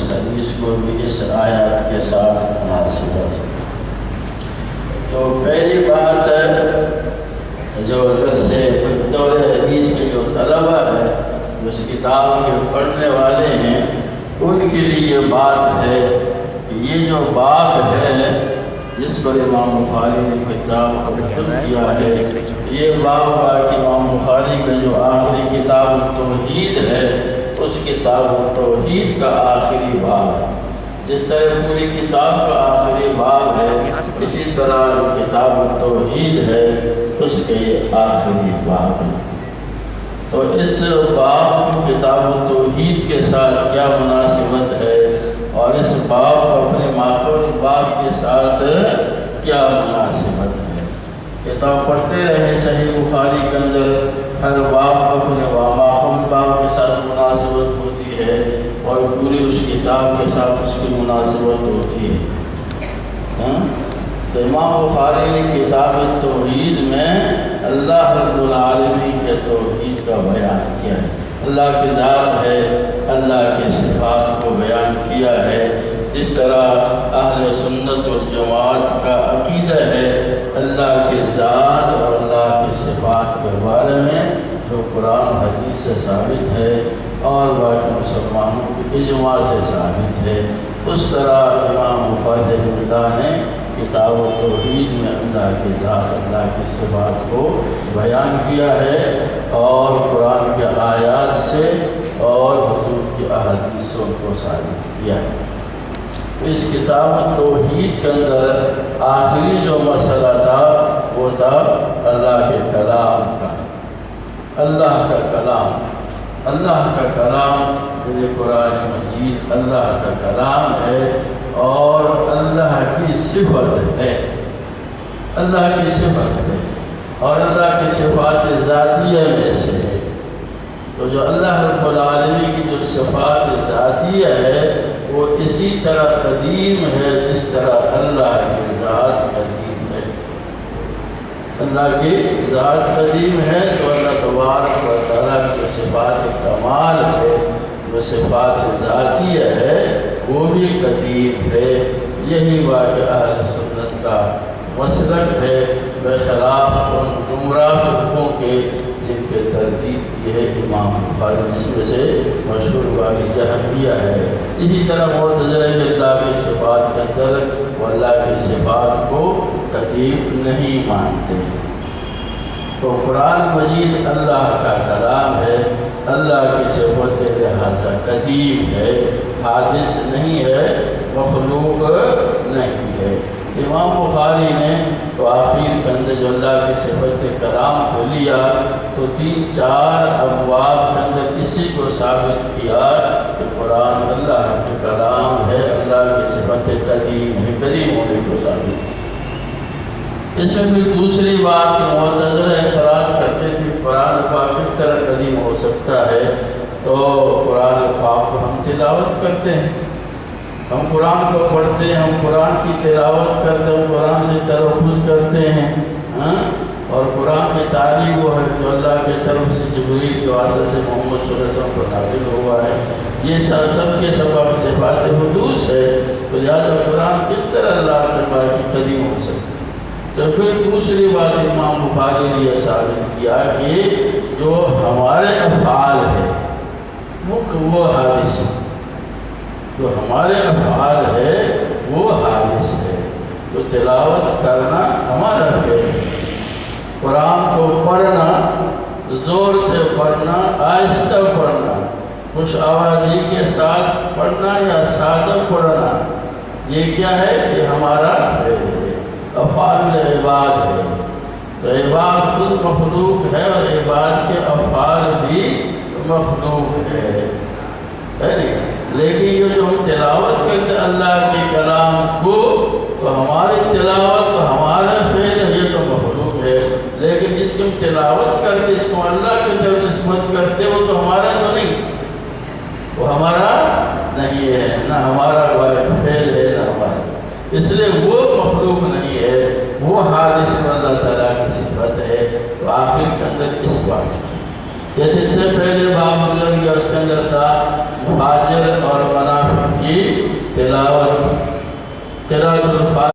اس حدیث کو بھی اس آیات کے ساتھ مناسبت ہے۔ تو پہلی بات جو درس دور حدیث کے جو طلبہ ہے، اس کتاب کے پڑھنے والے ہیں، ان کے لیے یہ بات ہے کہ یہ جو باب ہے جس پر امام بخاری نے کتاب کو ختم کیا ہے، یہ باب کہ امام بخاری کا جو آخری کتاب توحید ہے، اس کتاب توحید کا آخری باب ہے۔ جس طرح پوری کتاب کا آخری باب ہے، اسی طرح جو کتاب توحید ہے اس کے یہ آخری باب ہے۔ تو اس باب کتاب توحید کے ساتھ کیا مناسبت ہے، اور اس باب کو اپنے ماخوذ باب کے ساتھ کیا مناسبت ہے؟ کتاب پڑھتے رہیں، صحیح بخاری کے اندر ہر باب اپنے ماخوذ باب کے ساتھ مناسبت ہوتی ہے، اور پوری اس کتاب کے ساتھ اس کی مناسبت ہوتی ہے۔ تو امام بخاری نے کتاب توحید میں اللہ رب العالمین کے توحید کا بیان کیا ہے، اللہ کی ذات ہے، اللہ کی صفات کو بیان کیا ہے۔ جس طرح اہل سنت والجماعت کا عقیدہ ہے اللہ کی ذات اور اللہ کی صفات کے بارے میں، جو قرآن حدیث سے ثابت ہے اور باقی مسلمانوں کے اجماع سے ثابت ہے، اس طرح امام بخاری رحمہ اللہ نے کتاب توحید میں اللہ کی ذات، اللہ کی صفات کو بیان کیا ہے، اور قرآن کے آیات سے اور حضور کی احادیثوں کو ثابت کیا ہے۔ اس کتاب توحید کے اندر آخری جو مسئلہ تھا وہ تھا اللہ کے کلام کا، اللہ کا کلام، اللہ کا کلام یہ قرآن مجید اللہ کا کلام ہے، اور اللہ کی صفت ہے، اللہ کی صفت ہے، اور اللہ کی صفات ذاتیہ میں سے ہے۔ تو جو اللہ رب العالمین کی جو صفات ذاتیہ ہے وہ اسی طرح قدیم ہے جس طرح اللہ کی ذات قدیم ہے۔ اللہ کی ذات قدیم ہے تو اللہ تبارک و تعالیٰ کی جو صفات کمال ہے، جو صفات ذاتیہ ہے، وہ بھی قدیم ہے۔ یہی واقع اہل سنت کا مسلک ہے، بخلاف ان گمراہ فرقوں کے جن کے تردید کی ہے امام بخاری، جس میں سے مشہور واقع جہمیہ ہے۔ اسی طرح معتزلہ اللہ کی صفات کے اندر وہ اللہ کی صفات کو قدیم نہیں مانتے۔ تو قرآن مجید اللہ کا کلام ہے، اللہ کی صفت لہذا قدیم ہے، حادث نہیں ہے، مخلوق نہیں ہے۔ امام بخاری نے تو آخر کے اندر جو اللہ کی صفت کلام کو لیا تو 3-4 ابواب کے اندر اسی کو ثابت کیا کہ قرآن اللہ کا کلام ہے، اللہ کی صفت قدیم ہے، قدیم ہونے کو ثابت کیا۔ اس میں بھی دوسری بات کہ معتزلہ اعتراض کرتے تھے قرآن پاک کس طرح قدیم ہو سکتا ہے، تو قرآن پاک کو ہم تلاوت کرتے ہیں، ہم قرآن کو پڑھتے ہیں، ہم قرآن کی تلاوت کرتے ہیں، ہم قرآن سے تلفظ کرتے ہیں، اور قرآن کی تعلیم وہ ہے جو اللہ کے طرف سے جبریل کے واسطے سے محمد صلی اللہ علیہ وسلم کو نازل ہوا ہے۔ یہ سب کے سبب صفات حدوث ہے، تو لہٰذا قرآن کس طرح اللہ کے باقی قدیم ہو سکتا ہے۔ تو پھر دوسری بات امام بخاری نے یہ ثابت کیا کہ جو ہمارے افعال ہیں وہ حادث ہے، جو ہمارے افعال ہے وہ حادث ہے، تو تلاوت کرنا ہمارا فعل ہے، قرآن کو پڑھنا، زور سے پڑھنا، آہستہ پڑھنا، خوش آوازی کے ساتھ پڑھنا یا سادہ پڑھنا، یہ کیا ہے؟ یہ ہمارا فعل ہے، افعال عباد ہے۔ تو عباد خود مخلوق ہے اور عباد کے افعال بھی مخلوق ہے لیکن یہ جو ہم تلاوت کرتے ہیں اللہ کے کلام کو، تو ہماری تلاوت تو ہمارا فعل ہے، یہ تو مخلوق ہے، لیکن جس کی ہم تلاوت کرتے اس کو اللہ کی طرف نسبت کرتے وہ تو ہمارا تو نہیں، وہ ہمارا نہیں ہے، نہ ہمارا فعل ہے نہ ہمارا، اس لیے وہ مخلوق نہیں ہے، وہ حادث اللہ تعالیٰ کی صفت ہے۔ تو آخر کے اندر اس بات جیسے اس سے پہلے باب گزر گیا، اس کے اندر تھا مہاجر اور منافق کی تلاوت